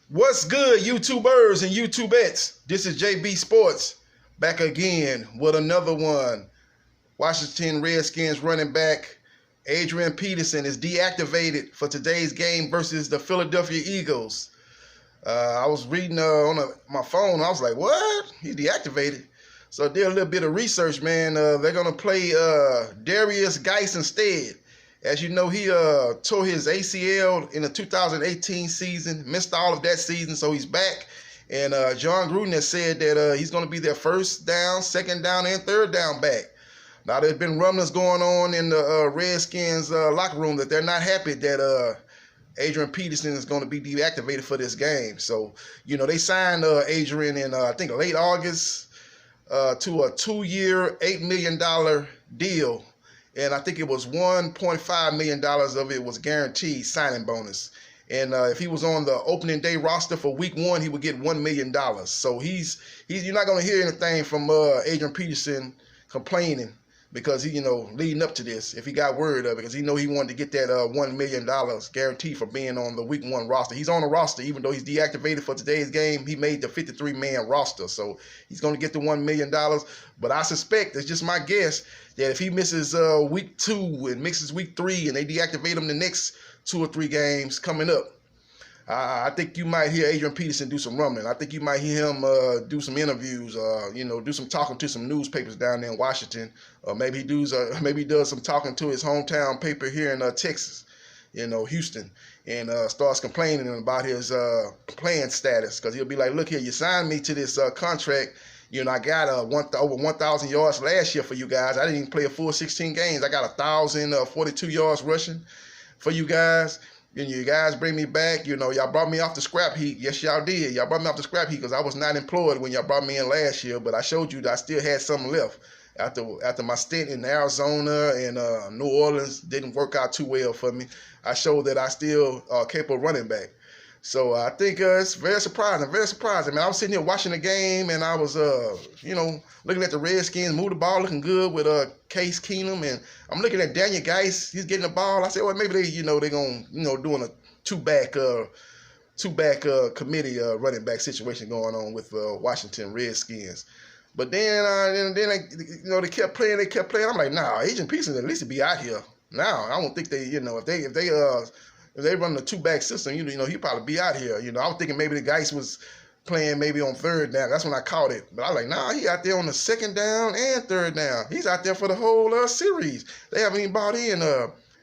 What's good, YouTubers and YouTubettes? This is JB Sports back again with another one. Washington Redskins running back Adrian Peterson is deactivated for today's game versus the Philadelphia Eagles. I was reading on my phone. I was like, what? He's deactivated. So I did a little bit of research, man. They're going to play Darius Geis instead. As you know, he tore his ACL in the 2018 season, missed all of that season, so he's back. And Jon Gruden has said that he's going to be their first down, second down, and third down back. Now, there's been rumblings going on in the Redskins locker room that they're not happy that Adrian Peterson is going to be deactivated for this game. So, you know, they signed Adrian in, I think, late August to a 2-year, $8 million deal. And I think it was $1.5 million of it was guaranteed signing bonus. And if he was on the opening day roster for week 1, he would get $1 million. So you're not going to hear anything from Adrian Peterson complaining because he, leading up to this, if he got word of it, because he know he wanted to get that $1 million guaranteed for being on the week 1 roster. He's on the roster, even though he's deactivated for today's game. He made the 53-man roster, so he's going to get the $1 million. But I suspect, it's just my guess, that if he misses week 2 and mixes week 3 and they deactivate him the next 2 or 3 games coming up, I think you might hear Adrian Peterson do some rumbling. I think you might hear him do some interviews, do some talking to some newspapers down there in Washington. Maybe he does some talking to his hometown paper here in Texas, Houston, and starts complaining about his playing status, because he'll be like, look here, you signed me to this contract. I got over 1,000 yards last year for you guys. I didn't even play a full 16 games. I got 1,042 yards rushing for you guys. And you guys bring me back. Y'all brought me off the scrap heap. Yes, y'all did. Y'all brought me off the scrap heap because I was not employed when y'all brought me in last year. But I showed you that I still had something left. After my stint in Arizona and New Orleans didn't work out too well for me, I showed that I still capable running back. So I think it's very surprising. I mean, I was sitting here watching the game, and I was, looking at the Redskins move the ball, looking good with Case Keenum, and I'm looking at Daniel Geis. He's getting the ball. I said, well, maybe they're going, doing a two-back committee running back situation going on with Washington Redskins. But then they kept playing. I'm like, nah, Adrian Peterson at least be out here now. I don't think they, if they run the two-back system, he'd probably be out here. I was thinking maybe the Geis was playing maybe on third down. That's when I caught it. But I was like, nah, he out there on the second down and third down. He's out there for the whole series. They haven't even brought in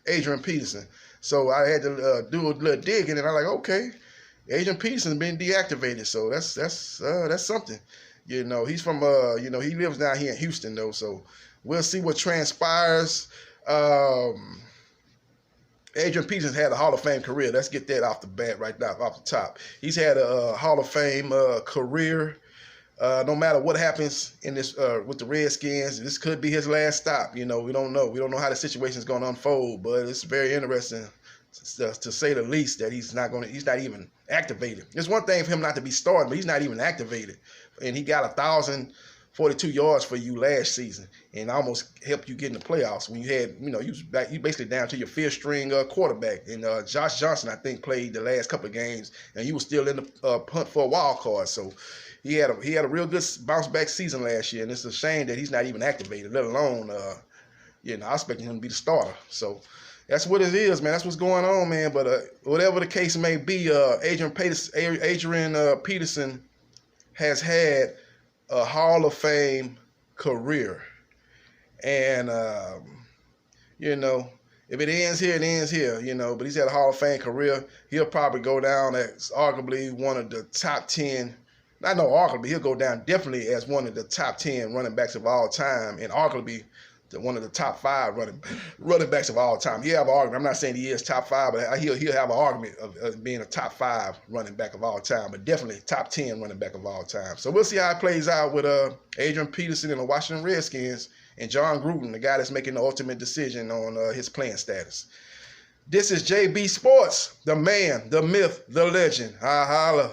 Adrian Peterson. So I had to do a little digging, and I'm like, okay, Adrian Peterson's been deactivated. So that's something. He's from, he lives down here in Houston, though. So we'll see what transpires. Adrian Peterson had a Hall of Fame career. Let's get that off the bat right now, off the top. He's had a Hall of Fame career. No matter what happens in this with the Redskins, this could be his last stop. We don't know. We don't know how the situation is going to unfold, but it's very interesting to say the least that he's not even activated. It's one thing for him not to be starting, but he's not even activated, and he got 1,042 yards for you last season, and almost helped you get in the playoffs when you had, you basically down to your fifth string quarterback. And Josh Johnson, I think, played the last couple of games, and you were still in the hunt for a wild card. So he had a real good bounce back season last year, and it's a shame that he's not even activated, let alone, I expected him to be the starter. So that's what it is, man. That's what's going on, man. But whatever the case may be, Adrian Peterson has had a Hall of Fame career. And, if it ends here, it ends here, but he's had a Hall of Fame career. He'll probably go down as arguably one of the top 10, not no arguably, he'll go down definitely as one of the top 10 running backs of all time, and arguably one of the top 5 running backs of all time. He'll have an argument. I'm not saying he is top 5, but he'll have an argument of being a top 5 running back of all time, but definitely top 10 running back of all time. So we'll see how it plays out with Adrian Peterson and the Washington Redskins and Jon Gruden, the guy that's making the ultimate decision on his playing status. This is JB Sports, the man, the myth, the legend. Holla.